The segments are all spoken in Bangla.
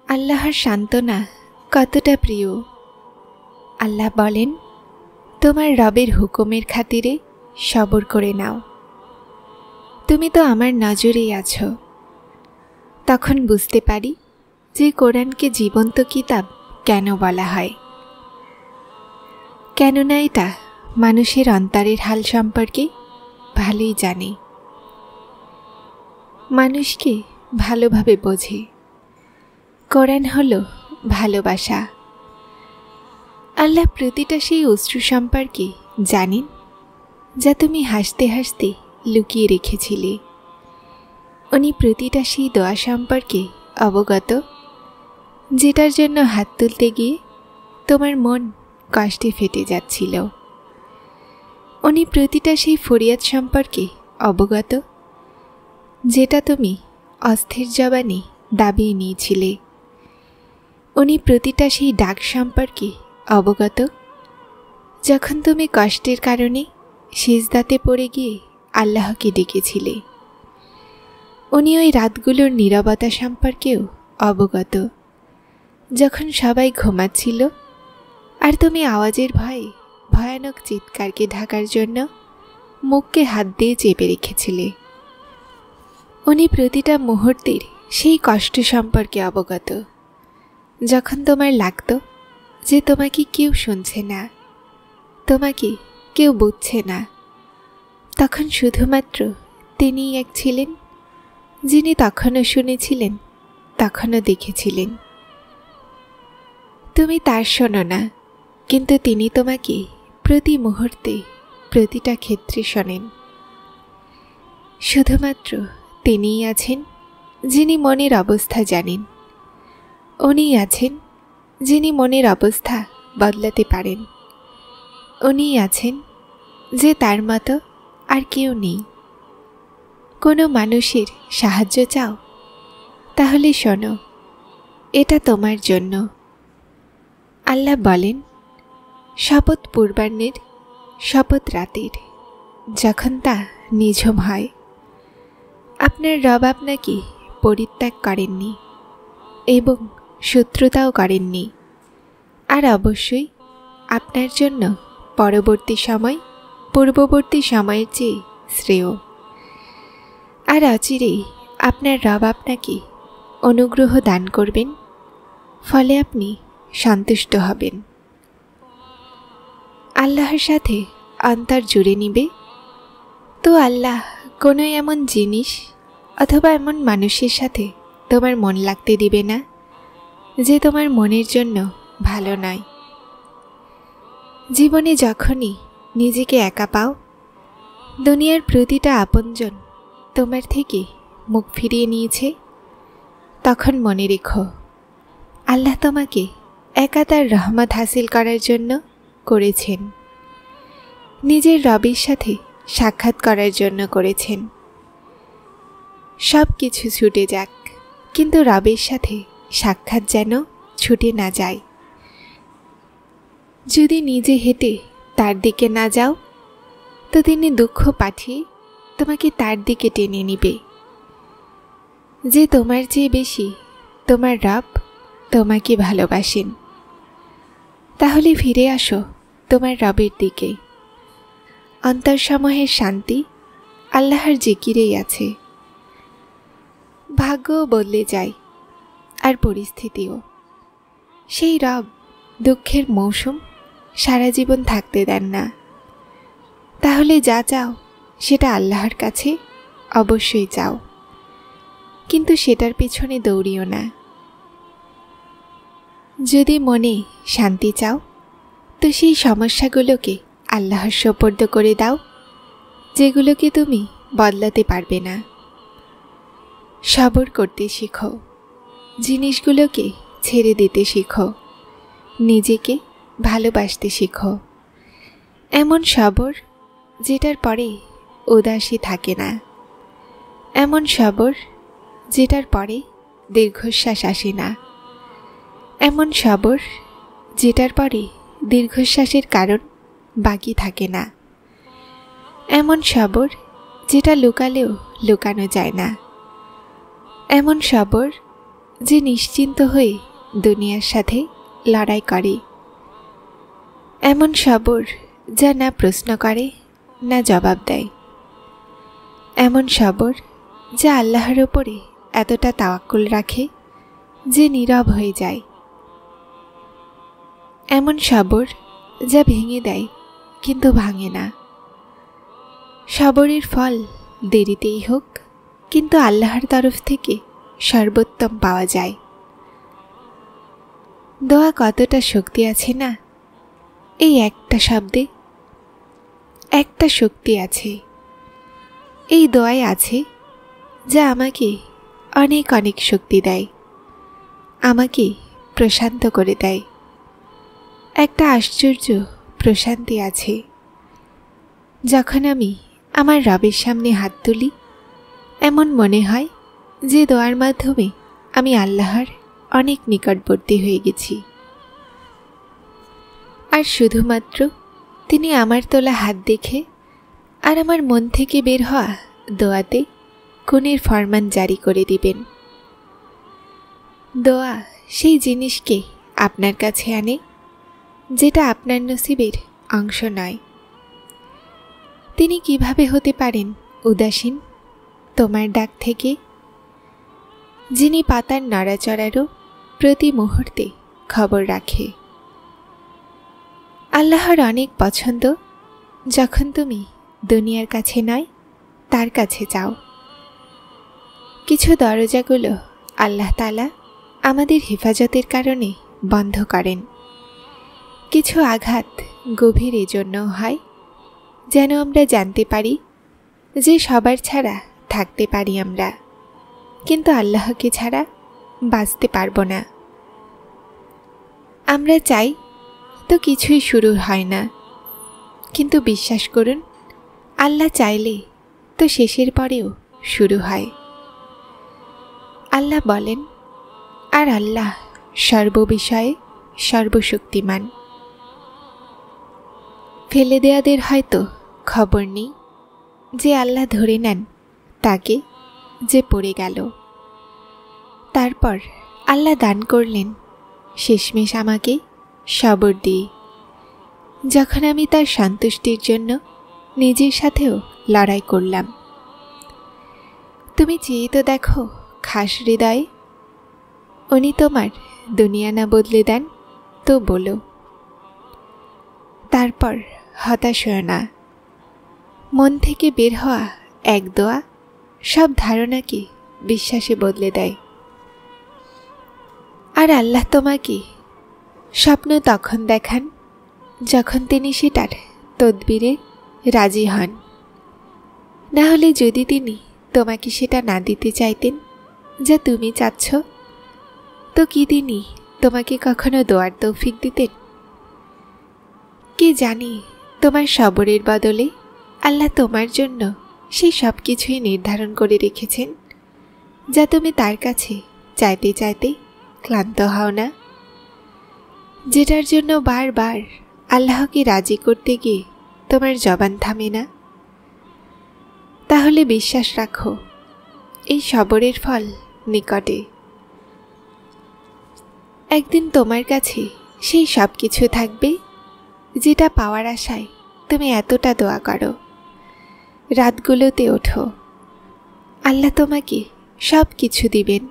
আল্লাহর সান্ত্বনা কতটা প্রিয়। আল্লাহ বলেন, তোমার রবের হুকুমের খাতিরে সবর করে নাও। তুমি তো আমার নজরেই আছো। তখন বুঝতে পারি যে কোরআনকে জীবন্ত কিতাব কেন বলা হয়। কেননা এটা মানুষের অন্তরের হাল সম্পর্কে ভালোই জানে, মানুষকে ভালোভাবে বোঝে। কোরআন হলো ভালোবাসা। আল্লাহ প্রতিটা সেই অশ্রু সম্পর্কে জানেন যা তুমি হাসতে হাসতে লুকিয়ে রেখেছিলে। উনি প্রতিটা সেই দোয়া সম্পর্কে অবগত যেটার জন্য হাত তুলতে গিয়ে তোমার মন কষ্টে ফেটে যাচ্ছিল। উনি প্রতিটা সেই ফরিয়াদ সম্পর্কে অবগত যেটা তুমি অস্থির জবানে দাবিয়ে নিয়েছিলে। উনি প্রতিটা সেই ডাক সম্পর্কে অবগত যখন তুমি কষ্টের কারণে সিজদাতে পড়ে গিয়ে আল্লাহকে ডেকেছিলে। উনি ওই রাতগুলোর নীরবতা সম্পর্কেও অবগত যখন সবাই ঘুমাচ্ছিল আর তুমি আওয়াজের ভয়ে ভয়ানক চিৎকারকে ঢাকার জন্য মুখকে হাত দিয়ে চেপে রেখেছিলে। উনি প্রতিটা মুহূর্তের সেই কষ্ট সম্পর্কে অবগত যখন তোমার লাগতো যে তোমাকে কেউ শুনছে না, তোমাকে কেউ বুঝছে না। তখন শুধুমাত্র তিনিই এক ছিলেন যিনি তখনও শুনেছিলেন, তখনও দেখেছিলেন। তুমি তার শোনো না, কিন্তু তিনি তোমাকে প্রতি মুহূর্তে প্রতিটা ক্ষেত্রে শোনেন। শুধুমাত্র তিনিই আছেন যিনি মনের অবস্থা জানেন। উনিই আছেন যিনি মনের অবস্থা বদলাতে পারেন। উনিই আছেন যে তার মতো আর কেউ নেই। কোনো মানুষের সাহায্য চাও? তাহলে শোনো, এটা তোমার জন্য। আল্লাহ বলেন, শপথ পূর্বাহ্নের, শপথ রাতের, যখন তা নিঝুম হয়। আপনার রব আপনাকে পরিত্যাগ করেননি এবং শত্রুতাও করেননি। আর অবশ্যই আপনার জন্য পরবর্তী সময় পূর্ববর্তী সময়ের চেয়ে শ্রেয়। আর অচিরেই আপনার রব আপনাকে অনুগ্রহ দান করবেন, ফলে আপনি সন্তুষ্ট হবেন। আল্লাহর সাথে অন্তর জুড়ে নিবে তো আল্লাহ কোনো এমন জিনিস অথবা এমন মানুষের সাথে তোমার মন লাগতে দিবে না যে তোমার মনের জন্য ভালো নয়। জীবনে যখনই নিজেকে একা পাও, দুনিয়ার প্রতিটা আপনজন তোমার থেকে মুখ ফিরিয়ে নিয়েছে, তখন মনে রেখো আল্লাহ তোমাকে একা তার রহমত হাসিল করার জন্য করেছেন, নিজের রবের সাথে সাক্ষাৎ করার জন্য করেছেন। সব কিছু ছুটে যাক, কিন্তু রবের সাথে সাক্ষাৎ যেন ছুটে না যায়। যদি নিজে হেঁটে তার দিকে না যাও, তো তিনি দুঃখ পাঠিয়ে তোমাকে তার দিকে টেনে নিবে। যে তোমার চেয়ে বেশি তোমার রব তোমাকে ভালোবাসেন। তাহলে ফিরে আসো তোমার রবের দিকে। অন্তরসমূহের শান্তি আল্লাহর জিকিরেই আছে। ভাগ্যও বদলে যায় আর পরিস্থিতিও। সেই রব দুঃখের মৌসুম সারা জীবন থাকতে দেন না। তাহলে যা চাও সেটা আল্লাহর কাছে অবশ্যই চাও, কিন্তু সেটার পেছনে দৌড়িও না। যদি মনে শান্তি চাও, তো সেই সমস্যাগুলোকে আল্লাহর সোপর্দ করে দাও যেগুলোকে তুমি বদলাতে পারবে না। সবর করতে শিখো, জিনিসগুলোকে ছেড়ে দিতে শিখো, নিজেকে ভালোবাসতে শিখো। এমন সবর যেটার পরে উদাসী থাকে না, এমন সবর যেটার পরে দীর্ঘশ্বাস আসে না, এমন সবর যেটার পরে দীর্ঘশ্বাসের কারণ বাকি থাকে না, এমন সবর যেটা লুকালেও লুকানো যায় না, এমন সবর যে নিশ্চিন্ত হয়ে দুনিয়ার সাথে লড়াই করে, এমন সবর যা না প্রশ্ন করে না জবাব দেয়, এমন সবর যা আল্লাহর ওপরে এতটা তাওয়াক্কুল রাখে যে নীরব হয়ে যায়, এমন সবর যা ভেঙে দেয় কিন্তু ভাঙে না। সবরের ফল দেরিতেই হোক কিন্তু আল্লাহর তরফ থেকে সর্বোত্তম পাওয়া যায়। দোয়া কতটা শক্তি আছে না এই একটা শব্দে, একটা শক্তি আছে এই দোয়ায় আছে যা আমাকে অনেক অনেক শক্তি দেয়, আমাকে প্রশান্ত করে দেয়। একটা আশ্চর্য প্রশান্তি আছে যখন আমি আমার রবের সামনে হাত তুলি, এমন মনে হয় যে দোয়ার মাধ্যমে আমি আল্লাহর অনেক নিকটবর্তী হয়ে গেছি। আর শুধুমাত্র তিনি আমার তোলা হাত দেখে আর আমার মন থেকে বের হওয়া দোয়াতে খুনের ফরমান জারি করে দিবেন। দোয়া সেই জিনিসকে আপনার কাছে আনে যেটা আপনার নসিবের অংশ নয়। তিনি কিভাবে হতে পারেন উদাসীন তোমার ডাক থেকে, যিনি পাতার নড়াচড়ারও প্রতি মুহূর্তে খবর রাখে। আল্লাহর অনেক পছন্দ যখন তুমি দুনিয়ার কাছে নয় তার কাছে যাও। কিছু দরজাগুলো আল্লাহ তাআলা আমাদের হেফাজতের কারণে বন্ধ করেন, কিছু আঘাত গভীর এজন্য হয় যেন আমরা জানতে পারি যে সবার ছাড়া থাকতে পারি আমরা, কিন্তু আল্লাহকে ছাড়া বাঁচতে পারবো না। আমরা চাই তো কিছুই শুরু হয় না, কিন্তু বিশ্বাস করুন আল্লাহ চাইলে তো শেষের পরেও শুরু হয়। আল্লাহ বলেন, আর আল্লাহ সর্ববিষয়ে সর্বশক্তিমান। ফেলে দেয়াদের হয়তো খবর নেই যে আল্লাহ ধরে নেন তাকে যে পড়ে গেল। তারপর আল্লাহ দান করলেন শেষমেশ আমাকে সবর দিয়ে, যখন আমি তার সন্তুষ্টির জন্য নিজের সাথেও লড়াই করলাম। তুমি চেয়ে তো দেখো খাস হৃদয়ে, উনি তোমার দুনিয়া না বদলে দেন তো বলো। তারপর হতাশ হও না, মন থেকে বের হওয়া এক দোয়া সব ধারণাকে বিশ্বাসে বদলে দেয়। আর আল্লাহ তোমাকে স্বপ্ন তখন দেখান যখন তিনি সেটার তদবিরে রাজি হন, না হলে যদি তিনি তোমাকে সেটা না দিতে চাইতেন যা তুমি চাচ্ছ, তো কি তিনি তোমাকে কখনো দোয়ার তৌফিক দিতেন? কে জানি তোমার সবরের বদলে আল্লাহ তোমার জন্য সেই সব কিছুই নির্ধারণ করে রেখেছেন যা তুমি তার কাছে চাইতে চাইতে ক্লান্ত হও না, যেটার জন্য বারবার আল্লাহকে রাজি করতে গিয়ে তোমার জবান থামে না। তাহলে বিশ্বাস রাখো এই সবরের ফল নিকটে। একদিন তোমার কাছে সেই সব কিছু থাকবে যেটা পাওয়ার আশায় তুমি এতটা দোয়া করো, রাতগুলোতে ওঠো। আল্লাহ তোমাকে সব কিছু দিবেন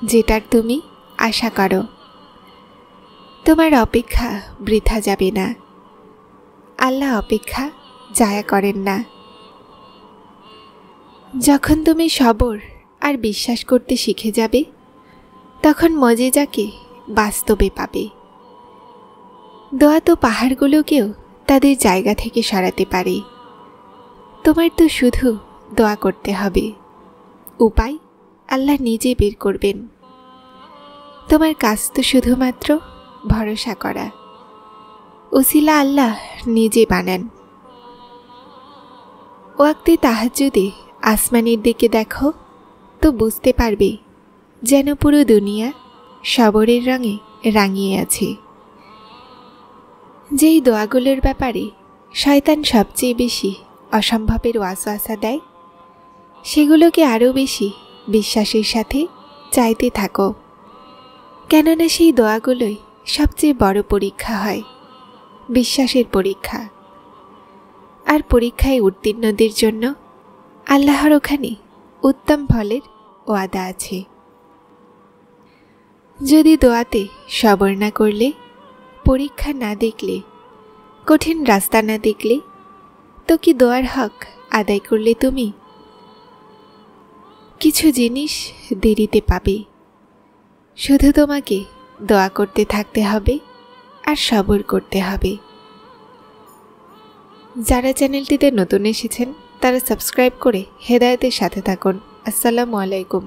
যেটার তুমি আশা করো। তোমার অপেক্ষা বৃথা যাবে না, আল্লাহ অপেক্ষা জায়া করেন না। যখন তুমি সবর আর বিশ্বাস করতে শিখে যাবে তখন মজেজাকে বাস্তবে পাবে। দোয়া তো পাহাড়গুলোকেও তাদের জায়গা থেকে সরাতে পারে। তোমার তো শুধু দোয়া করতে হবে, উপায় আল্লাহ নিজে বের করবেন। তোমার কাজ তো শুধুমাত্র ভরসা করা, উসিলা আল্লাহ নিজে বানান। ওয়াক্তে তাহাজ্জুদে আসমানের দিকে দেখো তো বুঝতে পারবে যেন পুরো দুনিয়া সবরের রঙে রাঙিয়ে আছে। যেই দোয়াগুলোর ব্যাপারে শয়তান সবচেয়ে বেশি অসম্ভবের ওয়াসওয়াসা দেয়, সেগুলোকে আরও বেশি বিশ্বাসের সাথে চাইতে থাকো। কেননা সেই দোয়াগুলোই সবচেয়ে বড় পরীক্ষা হয়, বিশ্বাসের পরীক্ষা। আর পরীক্ষায় উত্তীর্ণদের জন্য আল্লাহর ওখানে উত্তম ফলের ওয়াদা আছে। যদি দোয়াতে সবর না করলে, পরীক্ষা না দেখলে, কঠিন রাস্তা না দেখলে, তো কি দোয়ার হক আদায় করলে তুমি? কিছু জিনিস দেরিতে পাবে, শুধু তোমাকে দোয়া করতে থাকতে হবে আর সবর করতে হবে। যারা চ্যানেলটিতে নতুন এসেছেন তারা সাবস্ক্রাইব করে হেদায়েতের সাথে থাকুন। আসসালামু আলাইকুম।